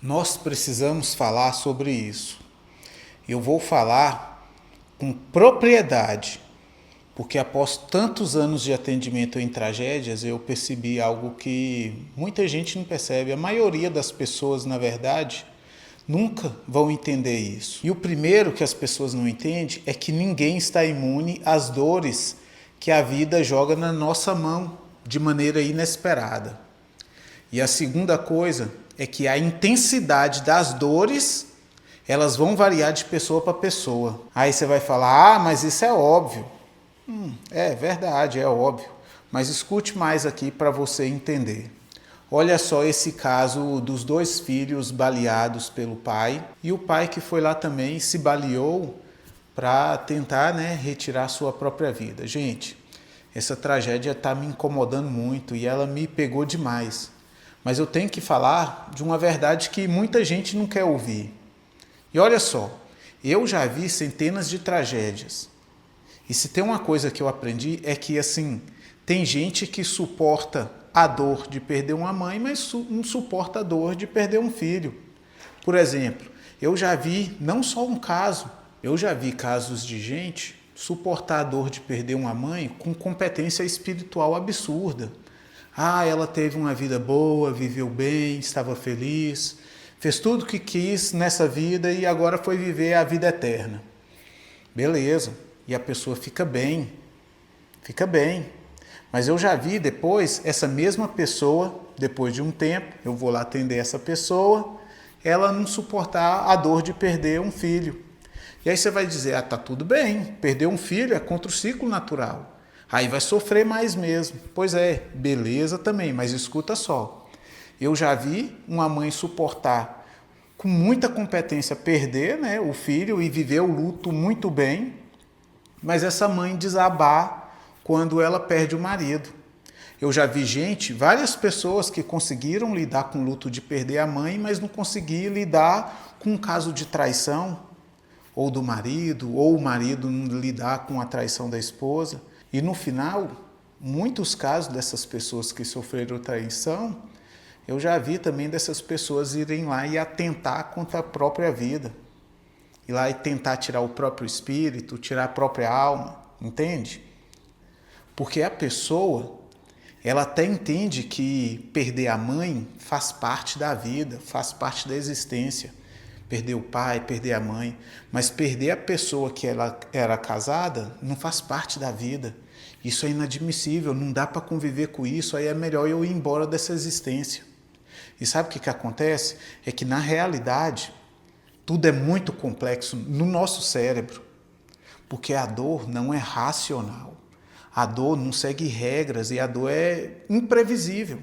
Nós precisamos falar sobre isso. Eu vou falar com propriedade, porque após tantos anos de atendimento em tragédias, eu percebi algo que muita gente não percebe. A maioria das pessoas, na verdade, nunca vão entender isso. E o primeiro que as pessoas não entendem é que ninguém está imune às dores que a vida joga na nossa mão de maneira inesperada. E a segunda coisa é que a intensidade das dores, elas vão variar de pessoa para pessoa. Aí você vai falar, mas isso é óbvio. É verdade, é óbvio. Mas escute mais aqui para você entender. Olha só esse caso dos dois filhos baleados pelo pai. E o pai que foi lá também se baleou para tentar, retirar sua própria vida. Gente, essa tragédia está me incomodando muito e ela me pegou demais. Mas eu tenho que falar de uma verdade que muita gente não quer ouvir. E olha só, eu já vi centenas de tragédias. E se tem uma coisa que eu aprendi é que, assim, tem gente que suporta a dor de perder uma mãe, mas não suporta a dor de perder um filho. Por exemplo, eu já vi, não só um caso, eu já vi casos de gente suportar a dor de perder uma mãe com competência espiritual absurda. Ela teve uma vida boa, viveu bem, estava feliz, fez tudo o que quis nessa vida e agora foi viver a vida eterna. Beleza, e a pessoa fica bem. Mas eu já vi depois, essa mesma pessoa, depois de um tempo, eu vou lá atender essa pessoa, ela não suportar a dor de perder um filho. E aí você vai dizer, tá tudo bem, perder um filho é contra o ciclo natural. Aí vai sofrer mais mesmo. Pois é, beleza também, mas escuta só. Eu já vi uma mãe suportar com muita competência perder o filho e viver o luto muito bem, mas essa mãe desabar quando ela perde o marido. Eu já vi várias pessoas que conseguiram lidar com o luto de perder a mãe, mas não conseguiam lidar com um caso de traição, ou do marido, ou o marido não lidar com a traição da esposa. E no final, muitos casos dessas pessoas que sofreram traição, eu já vi também dessas pessoas irem lá e atentar contra a própria vida. Ir lá e tentar tirar o próprio espírito, tirar a própria alma, entende? Porque a pessoa, ela até entende que perder a mãe faz parte da vida, faz parte da existência. Perder o pai, perder a mãe, mas perder a pessoa que ela era casada não faz parte da vida. Isso é inadmissível, não dá para conviver com isso, aí é melhor eu ir embora dessa existência. E sabe o que acontece? É que na realidade, tudo é muito complexo no nosso cérebro, porque a dor não é racional. A dor não segue regras e a dor é imprevisível.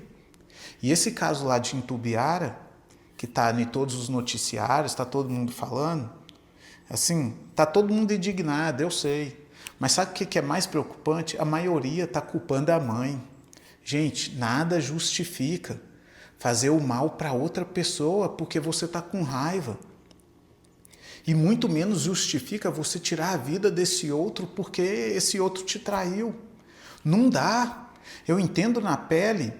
E esse caso lá de Itumbiara, que está em todos os noticiários, está todo mundo falando, assim, está todo mundo indignado, eu sei. Mas sabe o que é mais preocupante? A maioria está culpando a mãe. Gente, nada justifica fazer o mal para outra pessoa porque você está com raiva. E muito menos justifica você tirar a vida desse outro porque esse outro te traiu. Não dá. Eu entendo na pele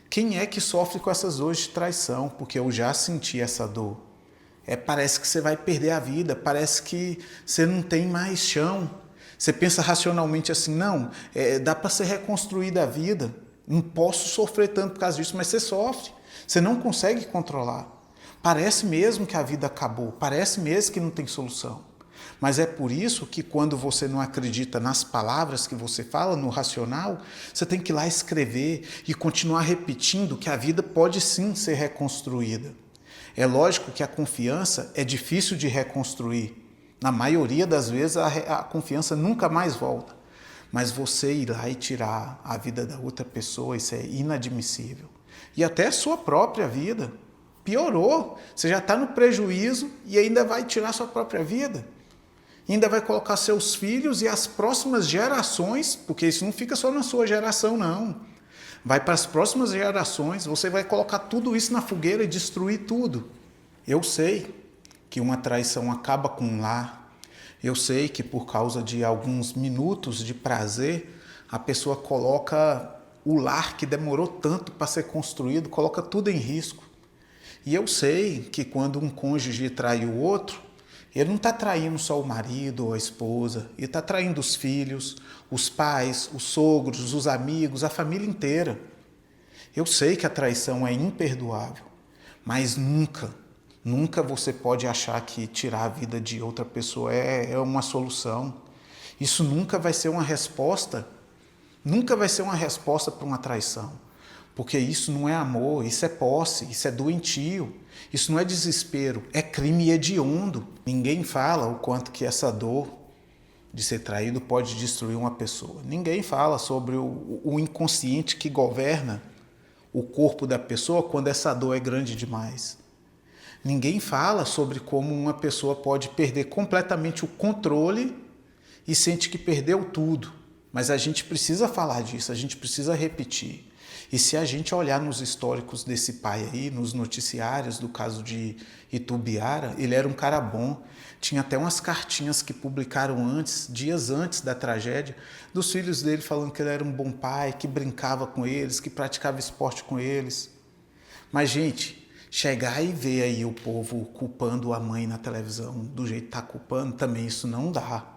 quem é que sofre com essas dores de traição, porque eu já senti essa dor. Parece que você vai perder a vida, parece que você não tem mais chão. Você pensa racionalmente assim, não, dá para ser reconstruída a vida, não posso sofrer tanto por causa disso, mas você sofre, você não consegue controlar. Parece mesmo que a vida acabou, parece mesmo que não tem solução. Mas é por isso que quando você não acredita nas palavras que você fala, no racional, você tem que ir lá escrever e continuar repetindo que a vida pode sim ser reconstruída. É lógico que a confiança é difícil de reconstruir. Na maioria das vezes a confiança nunca mais volta. Mas você ir lá e tirar a vida da outra pessoa, isso é inadmissível. E até a sua própria vida. Piorou. Você já está no prejuízo e ainda vai tirar a sua própria vida. Ainda vai colocar seus filhos e as próximas gerações, porque isso não fica só na sua geração, não. Vai para as próximas gerações, você vai colocar tudo isso na fogueira e destruir tudo. Eu sei que uma traição acaba com um lar. Eu sei que por causa de alguns minutos de prazer, a pessoa coloca o lar que demorou tanto para ser construído, coloca tudo em risco. E eu sei que quando um cônjuge trai o outro, ele não está traindo só o marido ou a esposa, ele está traindo os filhos, os pais, os sogros, os amigos, a família inteira. Eu sei que a traição é imperdoável, mas nunca você pode achar que tirar a vida de outra pessoa é uma solução. Isso nunca vai ser uma resposta, para uma traição. Porque isso não é amor, isso é posse, isso é doentio, isso não é desespero, é crime hediondo. Ninguém fala o quanto que essa dor de ser traído pode destruir uma pessoa. Ninguém fala sobre o inconsciente que governa o corpo da pessoa quando essa dor é grande demais. Ninguém fala sobre como uma pessoa pode perder completamente o controle e sente que perdeu tudo. Mas a gente precisa falar disso, a gente precisa repetir. E se a gente olhar nos históricos desse pai aí, nos noticiários do caso de Itubiara, ele era um cara bom. Tinha até umas cartinhas que publicaram antes, dias antes da tragédia, dos filhos dele falando que ele era um bom pai, que brincava com eles, que praticava esporte com eles. Mas, gente, chegar e ver aí o povo culpando a mãe na televisão do jeito que está culpando, também isso não dá.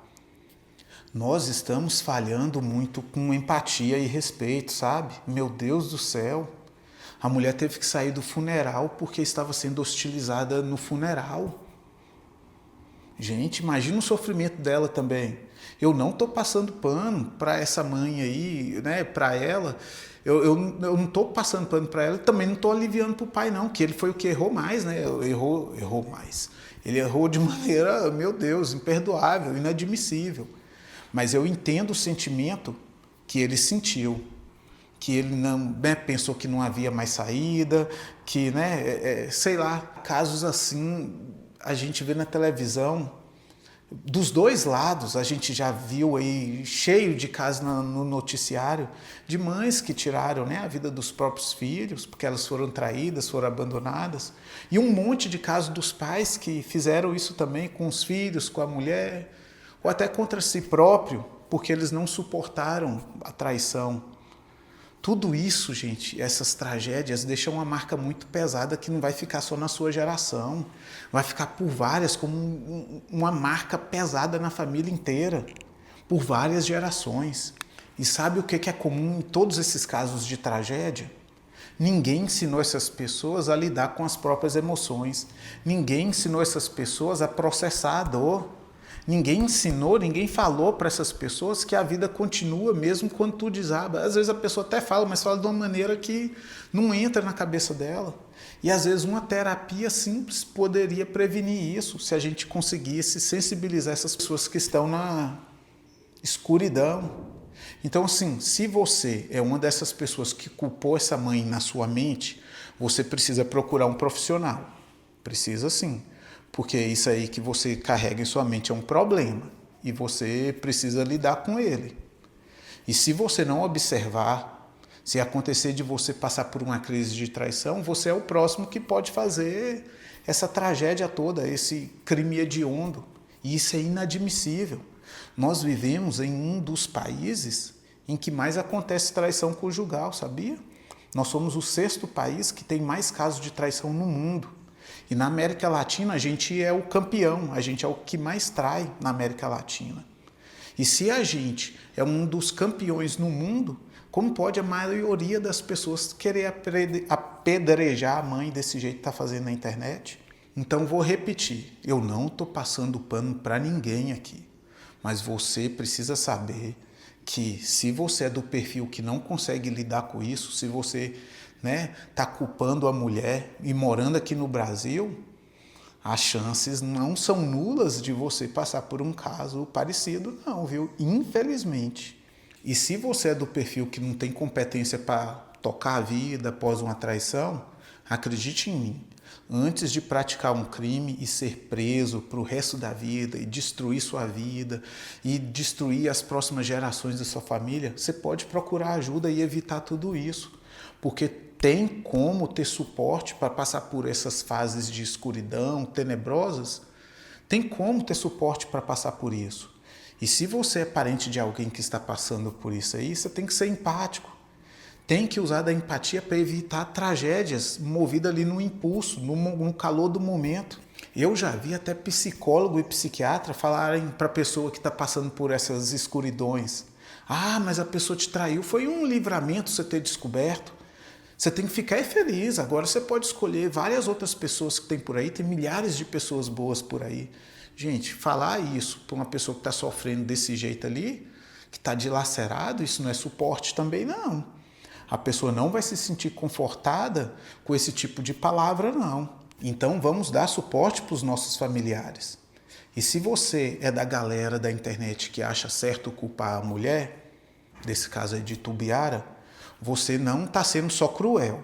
Nós estamos falhando muito com empatia e respeito, sabe? Meu Deus do céu. A mulher teve que sair do funeral porque estava sendo hostilizada no funeral. Gente, imagina o sofrimento dela também. Eu não estou passando pano para essa mãe aí, né? Para ela. Eu não estou passando pano para ela, também não estou aliviando para o pai, não, que ele foi o que errou mais, né? Errou mais. Ele errou de maneira, meu Deus, imperdoável, inadmissível. Mas eu entendo o sentimento que ele sentiu, que ele não pensou que não havia mais saída, que, sei lá, casos assim a gente vê na televisão, dos dois lados. A gente já viu aí cheio de casos no noticiário de mães que tiraram, a vida dos próprios filhos, porque elas foram traídas, foram abandonadas, e um monte de casos dos pais que fizeram isso também com os filhos, com a mulher, ou até contra si próprio, porque eles não suportaram a traição. Tudo isso, gente, essas tragédias deixam uma marca muito pesada que não vai ficar só na sua geração, vai ficar por várias, como uma marca pesada na família inteira, por várias gerações. E sabe o que é comum em todos esses casos de tragédia? Ninguém ensinou essas pessoas a lidar com as próprias emoções, ninguém ensinou essas pessoas a processar a dor. Ninguém falou para essas pessoas que a vida continua mesmo quando tudo desaba. Às vezes a pessoa até fala, mas fala de uma maneira que não entra na cabeça dela. E às vezes uma terapia simples poderia prevenir isso, se a gente conseguisse sensibilizar essas pessoas que estão na escuridão. Então, assim, se você é uma dessas pessoas que culpou essa mãe na sua mente, você precisa procurar um profissional. Precisa sim. Porque isso aí que você carrega em sua mente é um problema e você precisa lidar com ele. E se você não observar, se acontecer de você passar por uma crise de traição, você é o próximo que pode fazer essa tragédia toda, esse crime hediondo. E isso é inadmissível. Nós vivemos em um dos países em que mais acontece traição conjugal, sabia? Nós somos o 6º país que tem mais casos de traição no mundo. E na América Latina a gente é o campeão, a gente é o que mais trai na América Latina. E se a gente é um dos campeões no mundo, como pode a maioria das pessoas querer apedrejar a mãe desse jeito que está fazendo na internet? Então vou repetir, eu não estou passando pano para ninguém aqui, mas você precisa saber que se você é do perfil que não consegue lidar com isso, se você tá culpando a mulher e morando aqui no Brasil, as chances não são nulas de você passar por um caso parecido, não, viu? Infelizmente. E se você é do perfil que não tem competência para tocar a vida após uma traição, acredite em mim, antes de praticar um crime e ser preso para o resto da vida e destruir sua vida e destruir as próximas gerações da sua família, você pode procurar ajuda e evitar tudo isso. Porque tem como ter suporte para passar por essas fases de escuridão tenebrosas, tem como ter suporte para passar por isso. E se você é parente de alguém que está passando por isso aí, você tem que ser empático, Tem que usar da empatia para evitar tragédias movidas ali no impulso, no calor do momento. Eu já vi até psicólogo e psiquiatra falarem para a pessoa que está passando por essas escuridões: ah, mas a pessoa te traiu, foi um livramento você ter descoberto. Você tem que ficar feliz, agora você pode escolher várias outras pessoas que tem por aí, tem milhares de pessoas boas por aí. Gente, falar isso para uma pessoa que está sofrendo desse jeito ali, que está dilacerado, isso não é suporte também não. A pessoa não vai se sentir confortada com esse tipo de palavra não. Então vamos dar suporte para os nossos familiares. E se você é da galera da internet que acha certo culpar a mulher, desse caso aí de Tubiara, você não está sendo só cruel.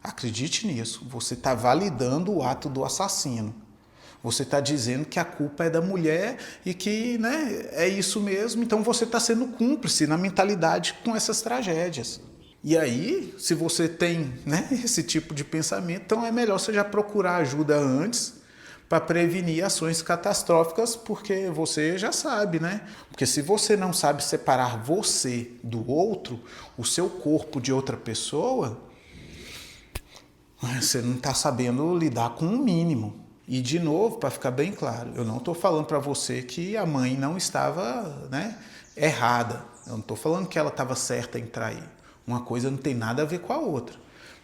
Acredite nisso, você está validando o ato do assassino. Você está dizendo que a culpa é da mulher e que, né, é isso mesmo, então você está sendo cúmplice na mentalidade com essas tragédias. E aí, se você tem, né, esse tipo de pensamento, então é melhor você já procurar ajuda antes para prevenir ações catastróficas, porque você já sabe, né? Porque se você não sabe separar você do outro, o seu corpo de outra pessoa, você não está sabendo lidar com o mínimo. E, de novo, para ficar bem claro, eu não estou falando para você que a mãe não estava, né, errada. Eu não estou falando que ela estava certa em trair. Uma coisa não tem nada a ver com a outra.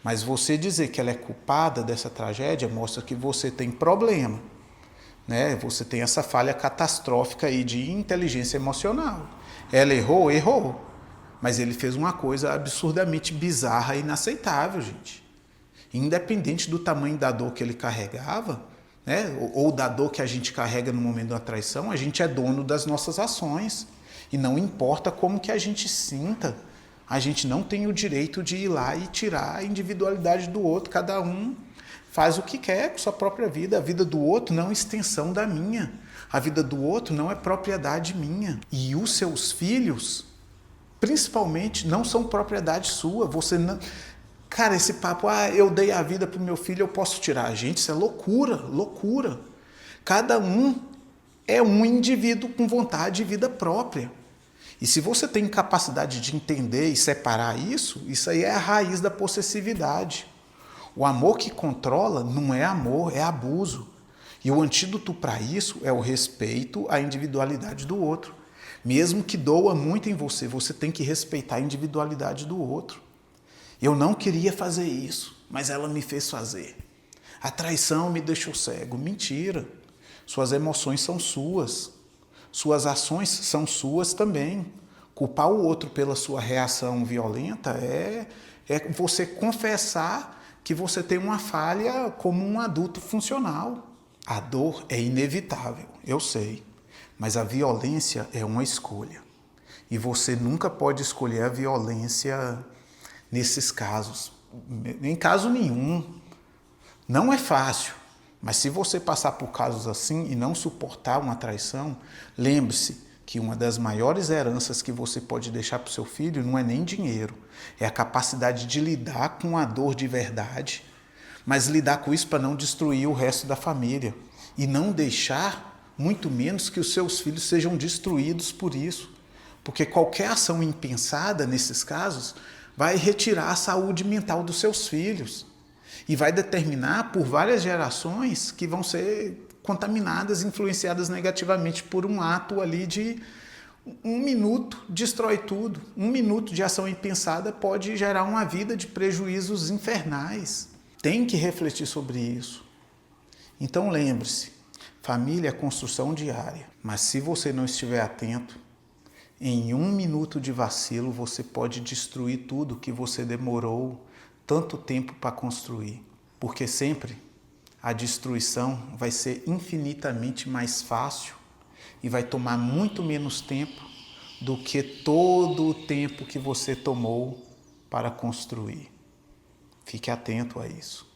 Mas você dizer que ela é culpada dessa tragédia mostra que você tem problema, né? Você tem essa falha catastrófica aí de inteligência emocional. Ela errou, errou. Mas ele fez uma coisa absurdamente bizarra e inaceitável, gente. Independente do tamanho da dor que ele carregava, né? Ou da dor que a gente carrega no momento da traição, a gente é dono das nossas ações. E não importa como que a gente sinta, a gente não tem o direito de ir lá e tirar a individualidade do outro. Cada um faz o que quer com sua própria vida. A vida do outro não é extensão da minha. A vida do outro não é propriedade minha. E os seus filhos, principalmente, não são propriedade sua. Você não... Cara, esse papo, eu dei a vida para o meu filho, eu posso tirar. Gente, isso é loucura, loucura. Cada um é um indivíduo com vontade e vida própria. E se você tem capacidade de entender e separar isso, isso aí é a raiz da possessividade. O amor que controla não é amor, é abuso. E o antídoto para isso é o respeito à individualidade do outro. Mesmo que doa muito em você, você tem que respeitar a individualidade do outro. Eu não queria fazer isso, mas ela me fez fazer. A traição me deixou cego. Mentira. Suas emoções são suas. Suas ações são suas também. Culpar o outro pela sua reação violenta é você confessar que você tem uma falha como um adulto funcional. A dor é inevitável, eu sei, mas a violência é uma escolha. E você nunca pode escolher a violência nesses casos, em caso nenhum. Não é fácil. Mas se você passar por casos assim e não suportar uma traição, lembre-se que uma das maiores heranças que você pode deixar para o seu filho não é nem dinheiro, é a capacidade de lidar com a dor de verdade, mas lidar com isso para não destruir o resto da família e não deixar, muito menos, que os seus filhos sejam destruídos por isso, porque qualquer ação impensada nesses casos vai retirar a saúde mental dos seus filhos. E vai determinar por várias gerações que vão ser contaminadas, influenciadas negativamente por um ato ali de 1 minuto, destrói tudo. 1 minuto de ação impensada pode gerar uma vida de prejuízos infernais. Tem que refletir sobre isso. Então lembre-se, família é construção diária, mas se você não estiver atento, em 1 minuto de vacilo você pode destruir tudo que você demorou tanto tempo para construir, porque sempre a destruição vai ser infinitamente mais fácil e vai tomar muito menos tempo do que todo o tempo que você tomou para construir. Fique atento a isso.